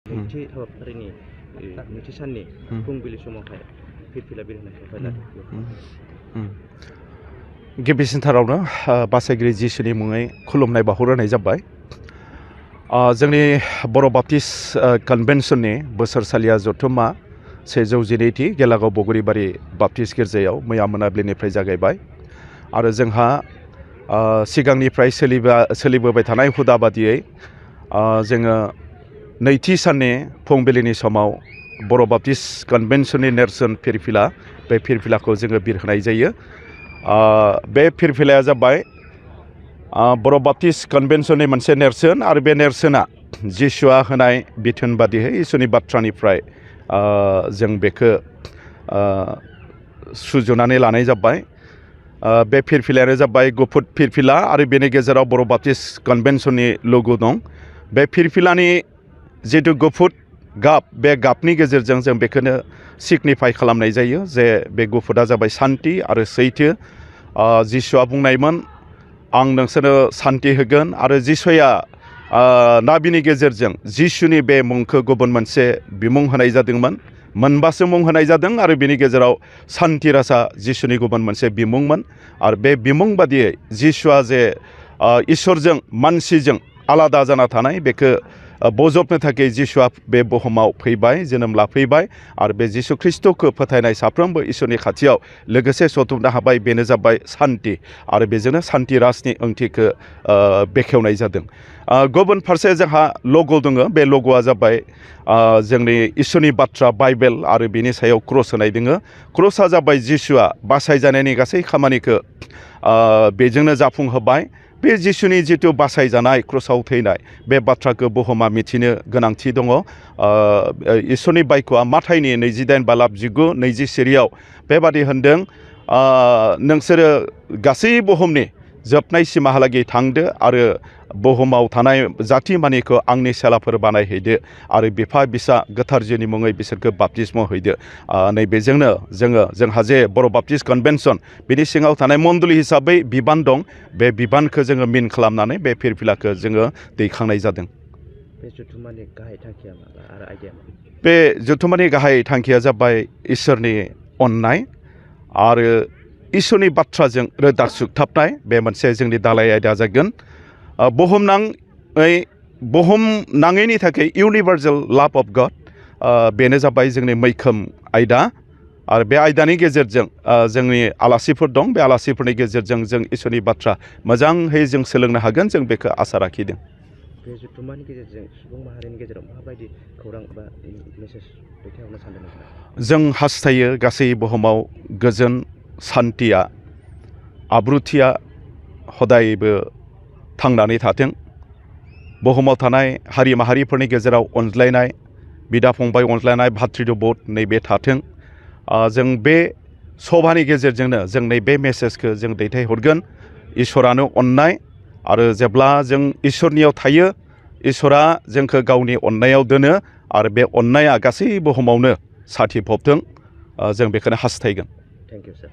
नैथि हाबाफारिनि नैथि साननि फुंबिलि समावहाय फिरफिला बिरहोनायखौ लादों। गिबिसिनथारावनो बासायगिरि जिसुनि मुङै खुलुमनाय बावहरनाय जाबाय। जोंनि बर' बाप्टिस्ट कनभेन्सननि बोसोरसालिया जथुम्मा 112थि गेलागाव बगुरिबारि बाप्टिस्ट गिर्जायाव मैया मोनाबिलिनिफ्राय जागायबाय आरो जोंहा सिगांनिफ्राय सोलिबोबाय थानाय हुदा बादियै जोङो नैथि साननि फुंबिलिनि समाव बर' बाप्टिस्ट कनभेन्सननि नेरसोन फिरफिला बे फिरफिलाखौ जोङो बिरहोनाय जायो। बे फिरफिलाया जाबाय बर' बाप्टिस्ट कनभेन्सननि मोनसे नेरसोन आरो बे नेरसोना जिसुआ होनाय बिथोन बादियै इसोरनि बाथ्रानिफ्राय जों बेखौ सुजुनानै लानाय जाबाय। बे फिरफिलायानो जाबाय गुफुर फिरफिला आरो बेनि गेजेराव बर' बाप्टिस्ट कनभेन्सननि लग' दं। बे फिरफिलानि जिथु गुफुर गाब बे गाबनि गेजेरजों जों बेखौनो सिगनिफाइ खालामनाय जायो जे बे गुफुरा जाबाय सान्ति आरो सैथो। जिसुआ बुंनायमोन आं नोंसोरनो सान्ति होगोन आरो जिसुआ नाबिनि गेजेरजों जिसुनि बे मुंखौ गुबुन मोनसे बिमुं होनाय जादोंमोन। मोनबासो मुं होनाय जादों आरो बेनि गेजेराव सान्ति राजा जिसुनि गुबुन मोनसे बिमुंमोन आरो बे बिमुं बादियै जिसुआ जे इसोरजों मानसिजों आलादा जाना थानाय बेखौ बजबनो थाखाय जिसुआ बे बुहुमाव फैबाय, जोनोम लाफैबाय आरो बे जिसु ख्रिस्ट'खौ फोथायनाय साफ्रोमबो इसोरनि खाथियाव लोगोसे सौथुबनो हाबाय। बेनो जाबाय सान्ति आरो बेजोंनो सान्ति राजनि ओंथिखौ बेखेवनाय जादों। गुबुन फारसे जोंहा लग' दङ। बे लग'आ जाबाय जोंनि इसोरनि बाथ्रा बाइबेल आरो बेनि सायाव क्रस होनाय दङ। क्रसआ जाबाय जिसुआ बासायजानायनि गासै खामानिखौ बेजोंनो जाफुंहोबाय। बे जिसुनि जिथु बासायजानाय क्रसआव थैनाय बे बाथ्राखौ बुहुमा मिथिनो गोनांथि दङ। इसोरनि बायख'आ माथाइनि 28:19-20 बेबादि होनदों नोंसोरो गासै बुहुमनि जोबनायसिमहालागै थांदो आरो बुहुमाव थानाय जाथि मानिखौ आंनि सेलाफोर बानायहैदो आरो बिफा बिसा गोथार जिउनि मुङै बिसोरखौ बाप्तिस्म हैदो। नैबेजोंनो जोंहा जे बर' बाप्टिस्ट कनभेन्सन बिनि सिङाव थानाय मण्डलि हिसाबै बिबान दं। बे बिबानखौ जोङो मिन खालामनानै बे फिरफिलाखौ जोङो दैखांनाय जादों। बे जथुम्मानि गाहाय थांखिया मा आरो आयदाया मा? बे जथुम्मानि गाहाय थांखिया जाबाय इसोरनि अननाय आरो इसोरनि बाथ्राजों रोदा सुथाबनाय बे मोनसे जोंनि दालाय आयदा जागोन। बुहुमनाङैनि थाखाय इउनिभार्सेल लाभ अफ गड बेनो जाबाय जोंनि मैखोम आयदा आरो बे आयदानि गेजेरजों जोंनि आलासिफोर दं। बे आलासिफोरनि गेजेरजों जों इसोरनि बाथ्रा मोजाङै जों सोलोंनो हागोन जों बेखौ आसा लाखिदों। बे जथुम्मानि गेजेरजों सुबुं माहारिनि गेजेराव माबायदि खौरां बा मेसेज दैथायहरनो सानदों नोंथाङा? जों हास्थायो गासै बुहुमाव गोजोन सान्थिया आब्रुथिया हदायबो थांनानै थाथों। बुहुमाव थानाय हारि माहारिफोरनि गेजेराव अनज्लायनाय बिदा फंबाय अनज्लायनाय भातृत्वबोध नैबे थाथों। जों बे सभानि गेजेरजोंनो जों नैबे मेसेजखौ जों दैथायहरगोन। इसोरानो अननाय आरो जेब्ला जों इसोरनियाव थायो इसोरा जोंखौ गावनि अननायाव दोनो आरो बे अननाया गासै बुहुमावनो साथिफबथों जों बेखौनो हास्थायगोन। Thank you sir.